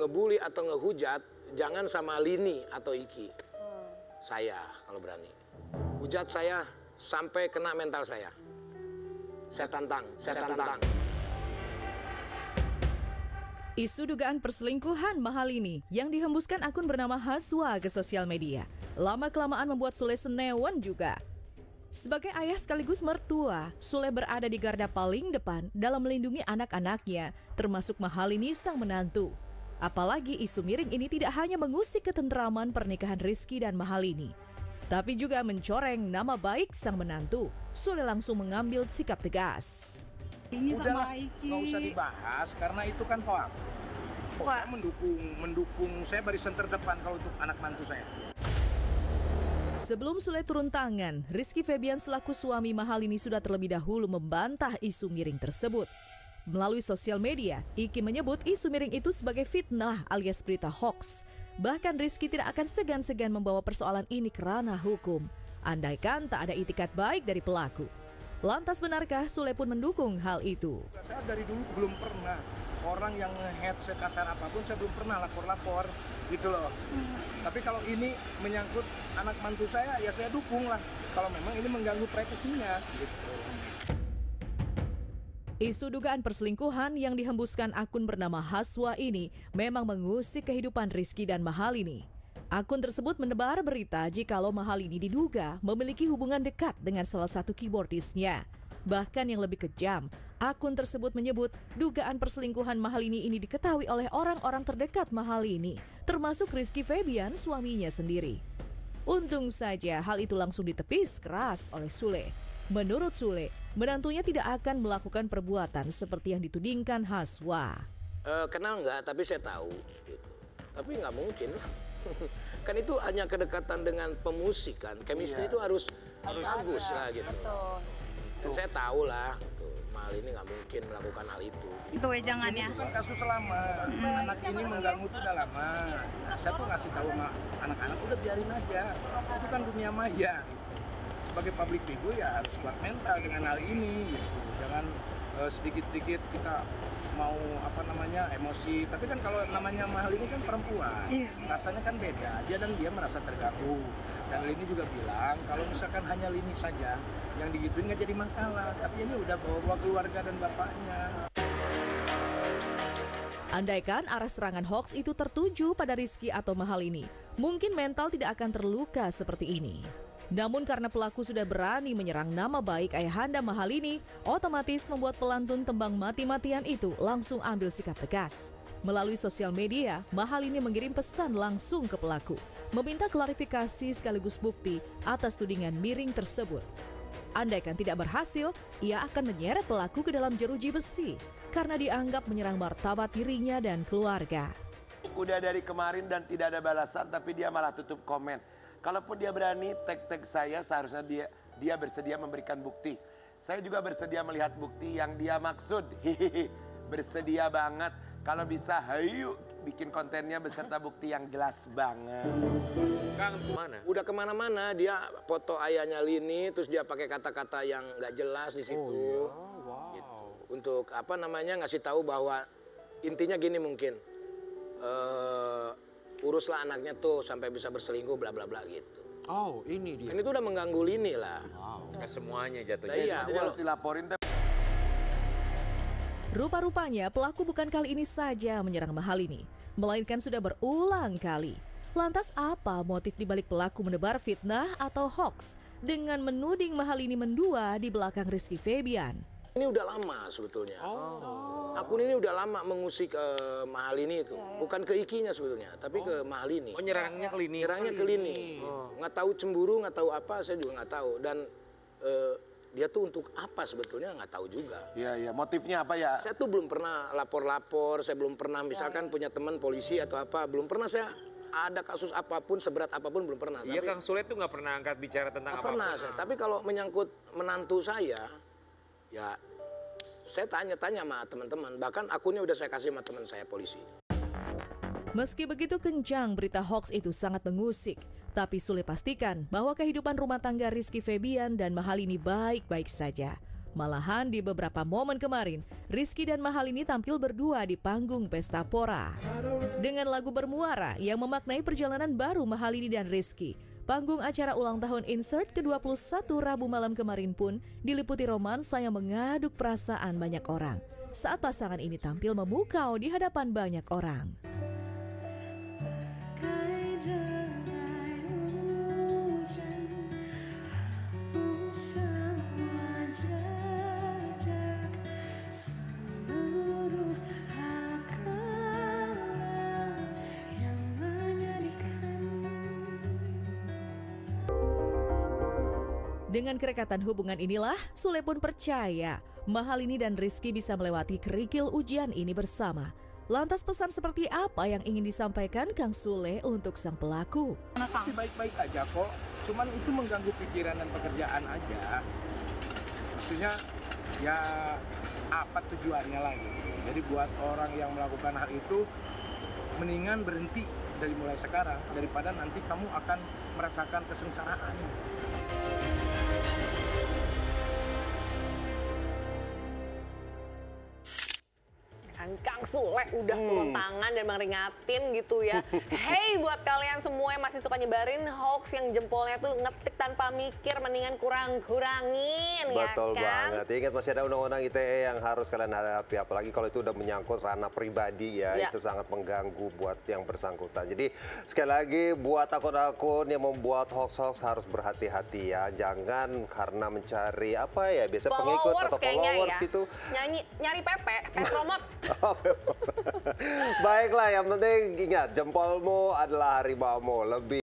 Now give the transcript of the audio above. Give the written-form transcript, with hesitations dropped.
ngebully atau ngehujat, jangan sama Lini atau Iki. Saya kalau berani. Hujat saya sampai kena mental saya. Saya tantang. Isu dugaan perselingkuhan mahal ini yang dihembuskan akun bernama Haswa ke sosial media lama-kelamaan membuat Sule senewan juga. Sebagai ayah sekaligus mertua, Sule berada di garda paling depan dalam melindungi anak-anaknya, termasuk Mahalini sang menantu. Apalagi isu miring ini tidak hanya mengusik ketentraman pernikahan Rizky dan Mahalini, tapi juga mencoreng nama baik sang menantu. Sule langsung mengambil sikap tegas. Ini sama Iki. Nggak usah dibahas karena itu kan hoax. Saya mendukung saya barisan terdepan kalau untuk anak mantu saya. Sebelum Sule turun tangan, Rizky Febian selaku suami Mahalini sudah terlebih dahulu membantah isu miring tersebut. Melalui sosial media, Iki menyebut isu miring itu sebagai fitnah alias berita hoax. Bahkan Rizky tidak akan segan-segan membawa persoalan ini ke ranah hukum, andaikan tak ada itikat baik dari pelaku. Lantas benarkah Sule pun mendukung hal itu? Saya dari dulu belum pernah orang yang nge-head sekasar apapun, saya belum pernah lapor-lapor gitu loh. Tapi kalau ini menyangkut anak mantu saya, ya saya dukung lah. Kalau memang ini mengganggu privasinya gitu. Isu dugaan perselingkuhan yang dihembuskan akun bernama Haswa ini memang mengusik kehidupan Rizky dan Mahalini. Akun tersebut menebar berita jikalau Mahalini diduga memiliki hubungan dekat dengan salah satu keyboardisnya. Bahkan yang lebih kejam, akun tersebut menyebut dugaan perselingkuhan Mahalini ini diketahui oleh orang-orang terdekat Mahalini, termasuk Rizky Febian, suaminya sendiri. Untung saja hal itu langsung ditepis keras oleh Sule. Menurut Sule, menantunya tidak akan melakukan perbuatan seperti yang ditudingkan Haswa. Kenal nggak, tapi saya tahu. Gitu. Tapi nggak mungkin. Kan itu hanya kedekatan dengan pemusik kan. Chemistry itu harus bagus lah gitu. Dan saya tahu lah, Mahalini nggak mungkin melakukan hal itu. Itu jangan ya. Itu kan kasus lama. Anak ini mengganggu itu udah lama. Saya tuh ngasih tahu sama anak-anak udah biarin aja. Itu kan dunia maya. Gitu. Sebagai public figure ya harus kuat mental dengan hal ini. Gitu. Jangan sedikit-sedikit kita mau emosi. Tapi kan kalau namanya Mahalini kan perempuan, rasanya kan beda. Dia merasa terganggu. Dan Lini juga bilang kalau misalkan hanya Lini saja yang digituin nggak jadi masalah. Tapi ini udah bawa keluarga dan bapaknya. Andaikan arah serangan hoax itu tertuju pada Rizky atau Mahalini, mungkin mental tidak akan terluka seperti ini. Namun karena pelaku sudah berani menyerang nama baik ayahanda Mahalini, otomatis membuat pelantun tembang mati-matian itu langsung ambil sikap tegas. Melalui sosial media, Mahalini mengirim pesan langsung ke pelaku, meminta klarifikasi sekaligus bukti atas tudingan miring tersebut. Andaikan tidak berhasil, ia akan menyeret pelaku ke dalam jeruji besi karena dianggap menyerang martabat dirinya dan keluarga. Udah dari kemarin dan tidak ada balasan, tapi dia malah tutup komen. Kalaupun dia berani tag saya, seharusnya dia bersedia memberikan bukti. Saya juga bersedia melihat bukti yang dia maksud. Hihihi, bersedia banget. Kalau bisa, hayu bikin kontennya beserta bukti yang jelas banget. Kang, kemana? Udah kemana-mana, dia foto ayahnya Lini, terus dia pakai kata-kata yang nggak jelas di situ. Oh, ya? Wow. Gitu. Untuk ngasih tahu bahwa intinya gini mungkin. Uruslah anaknya tuh sampai bisa berselingkuh bla bla bla gitu. Oh, ini dia. Kan itu udah mengganggu Lini lah. Wow. Nggak semuanya jatuhnya. Iya, Dia harus dilaporin. Rupa-rupanya pelaku bukan kali ini saja menyerang Mahalini, melainkan sudah berulang kali. Lantas apa motif dibalik pelaku menebar fitnah atau hoax dengan menuding Mahalini mendua di belakang Rizky Febian? Ini udah lama sebetulnya. Akun ini udah lama mengusik Mahalini itu. Bukan ke Ikinya sebetulnya, tapi ke Mahalini. Oh, nyerangnya ke Lini. Nyerangnya ke Lini. Nggak tahu cemburu, nggak tahu apa, saya juga nggak tahu. Dan dia tuh untuk apa sebetulnya nggak tahu juga. Iya, motifnya apa ya? Saya tuh belum pernah lapor-lapor, saya belum pernah misalkan punya teman polisi atau apa, belum pernah saya ada kasus apapun, seberat apapun belum pernah. Iya, Kang Sule tuh nggak pernah angkat bicara tentang apapun. Pernah saya, tapi kalau menyangkut menantu saya, ya saya tanya-tanya sama teman-teman, bahkan akunnya udah saya kasih sama teman saya polisi. Meski begitu kencang berita hoax itu sangat mengusik, tapi Sule pastikan bahwa kehidupan rumah tangga Rizky Febian dan Mahalini baik-baik saja. Malahan di beberapa momen kemarin, Rizky dan Mahalini tampil berdua di panggung Pesta Pora. Dengan lagu bermuara yang memaknai perjalanan baru Mahalini dan Rizky, panggung acara ulang tahun Insert ke-21 Rabu malam kemarin pun diliputi romansa yang mengaduk perasaan banyak orang. Saat pasangan ini tampil memukau di hadapan banyak orang. Dengan kerekatan hubungan inilah, Sule pun percaya Mahalini dan Rizky bisa melewati kerikil ujian ini bersama. Lantas pesan seperti apa yang ingin disampaikan Kang Sule untuk sang pelaku? Sih baik-baik aja kok, cuman itu mengganggu pikiran dan pekerjaan aja. Maksudnya ya apa tujuannya lah gitu. Jadi buat orang yang melakukan hal itu, mendingan berhenti dari mulai sekarang daripada nanti kamu akan merasakan kesengsaraan. Kang Sule udah turun tangan dan meringatin gitu ya. Hey, buat kalian semua yang masih suka nyebarin hoax yang jempolnya tuh ngetik tanpa mikir, mendingan kurangin. Betul ya kan? banget. Ingat masih ada undang-undang ITE yang harus kalian hadapi, apalagi kalau itu udah menyangkut ranah pribadi ya. Itu sangat mengganggu buat yang bersangkutan. Jadi sekali lagi buat akun-akun yang membuat hoax-hoax harus berhati-hati ya. Jangan karena mencari apa ya, biasa pengikut atau followers ya. gitu. Nyari pepe promote. Baiklah, yang penting ingat jempolmu adalah harimaumu. Lebih